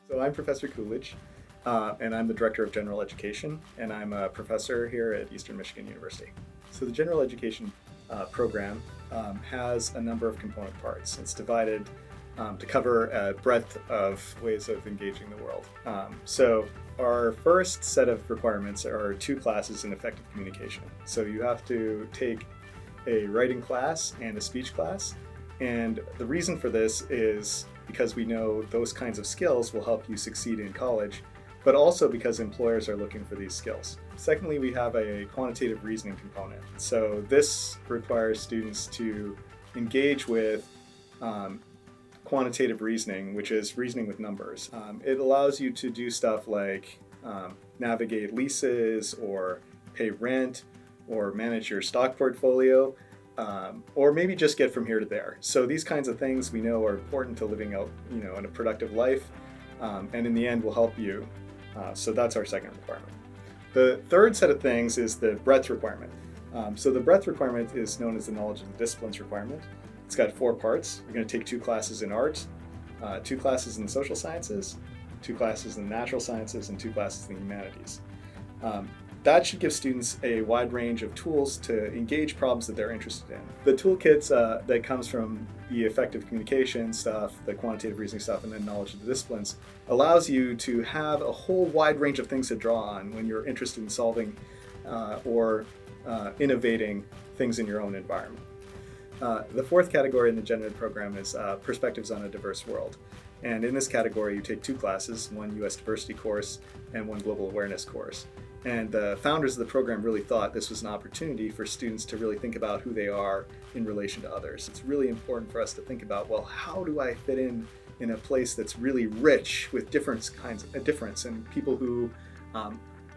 So I'm Professor Coolidge, and I'm the Director of General Education, and I'm a professor here at Eastern Michigan University. So the General Education program has a number of component parts. It's divided to cover a breadth of ways of engaging the world. So our first set of requirements are 2 classes in effective communication. So you have to take a writing class and a speech class. And the reason for this is because we know those kinds of skills will help you succeed in college, but also because employers are looking for these skills. Secondly, we have a quantitative reasoning component. So this requires students to engage with quantitative reasoning, which is reasoning with numbers. It allows you to do stuff like navigate leases or pay rent or manage your stock portfolio. Or maybe just get from here to there. So these kinds of things we know are important to living out, in a productive life, and in the end will help you. So that's our second requirement. The third set of things is the breadth requirement. So the breadth requirement is known as the knowledge of the disciplines requirement. It's got 4 parts. You're going to take 2 classes in art, 2 classes in the social sciences, 2 classes in the natural sciences, and 2 classes in the humanities. That should give students a wide range of tools to engage problems that they're interested in. The toolkits that comes from the effective communication stuff, the quantitative reasoning stuff, and then knowledge of the disciplines allows you to have a whole wide range of things to draw on when you're interested in solving or innovating things in your own environment. The fourth category in the Gen Ed program is Perspectives on a Diverse World. And in this category, you take 2 classes, one US Diversity course and one Global Awareness course. And the founders of the program really thought this was an opportunity for students to really think about who they are in relation to others. It's really important for us to think about, well, how do I fit in a place that's really rich with different kinds of difference and people who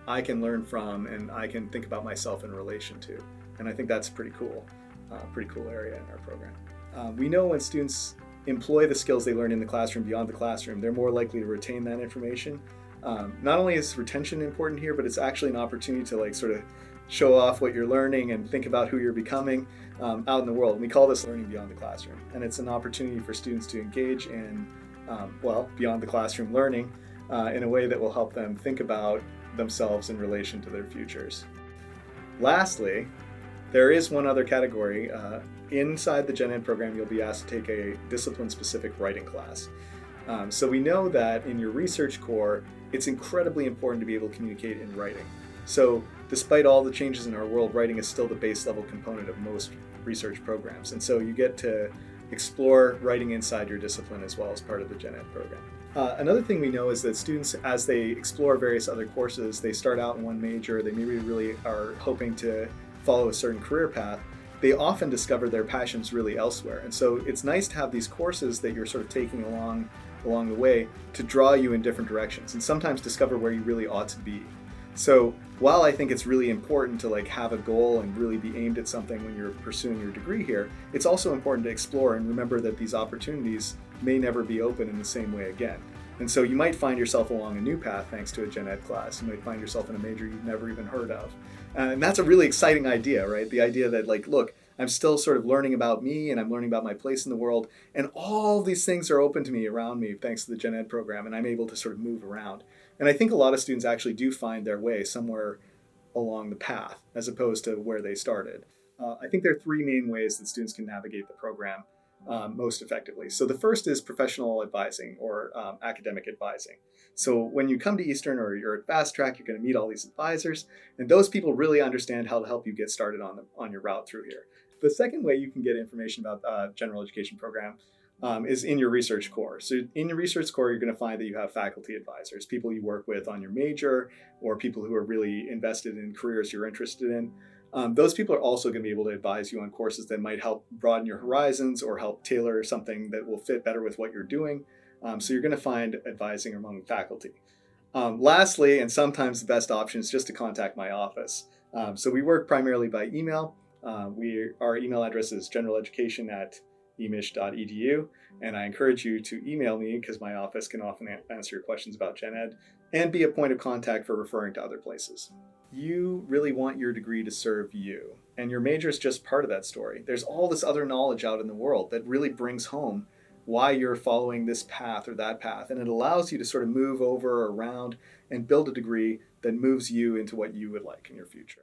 I can learn from and I can think about myself in relation to. And I think that's pretty cool area in our program. We know when students employ the skills they learn in the classroom beyond the classroom, they're more likely to retain that information. Not only is retention important here, but it's actually an opportunity to sort of show off what you're learning and think about who you're becoming out in the world. And we call this learning beyond the classroom. And it's an opportunity for students to engage in, beyond the classroom learning in a way that will help them think about themselves in relation to their futures. Lastly, there is one other category. Inside the Gen Ed program, you'll be asked to take a discipline-specific writing class. So we know that in your research core, it's incredibly important to be able to communicate in writing. So despite all the changes in our world, writing is still the base level component of most research programs. And so you get to explore writing inside your discipline as well as part of the Gen Ed program. Another thing we know is that students, as they explore various other courses, they start out in one major, they maybe really are hoping to follow a certain career path, they often discover their passions really elsewhere. And so it's nice to have these courses that you're sort of taking along the way to draw you in different directions and sometimes discover where you really ought to be. So while I think it's really important to have a goal and really be aimed at something when you're pursuing your degree here, it's also important to explore and remember that these opportunities may never be open in the same way again. And so you might find yourself along a new path thanks to a Gen Ed class. You might find yourself in a major you've never even heard of. And that's a really exciting idea, right? The idea that look, I'm still sort of learning about me and I'm learning about my place in the world. And all these things are open to me around me thanks to the Gen Ed program. And I'm able to sort of move around. And I think a lot of students actually do find their way somewhere along the path as opposed to where they started. I think there are 3 main ways that students can navigate the program most effectively. So the first is professional advising or academic advising. So when you come to Eastern or you're at Fast Track, you're going to meet all these advisors, and those people really understand how to help you get started on your route through here. The second way you can get information about the general education program is in your research core. So in your research core, you're going to find that you have faculty advisors, people you work with on your major, or people who are really invested in careers you're interested in. Those people are also going to be able to advise you on courses that might help broaden your horizons or help tailor something that will fit better with what you're doing. So you're going to find advising among faculty. Lastly, and sometimes the best option is just to contact my office. So we work primarily by email. Our email address is generaleducation@emich.edu, and I encourage you to email me because my office can often answer your questions about Gen Ed and be a point of contact for referring to other places. You really want your degree to serve you, and your major is just part of that story. There's all this other knowledge out in the world that really brings home why you're following this path or that path. And it allows you to sort of move over or around and build a degree that moves you into what you would like in your future.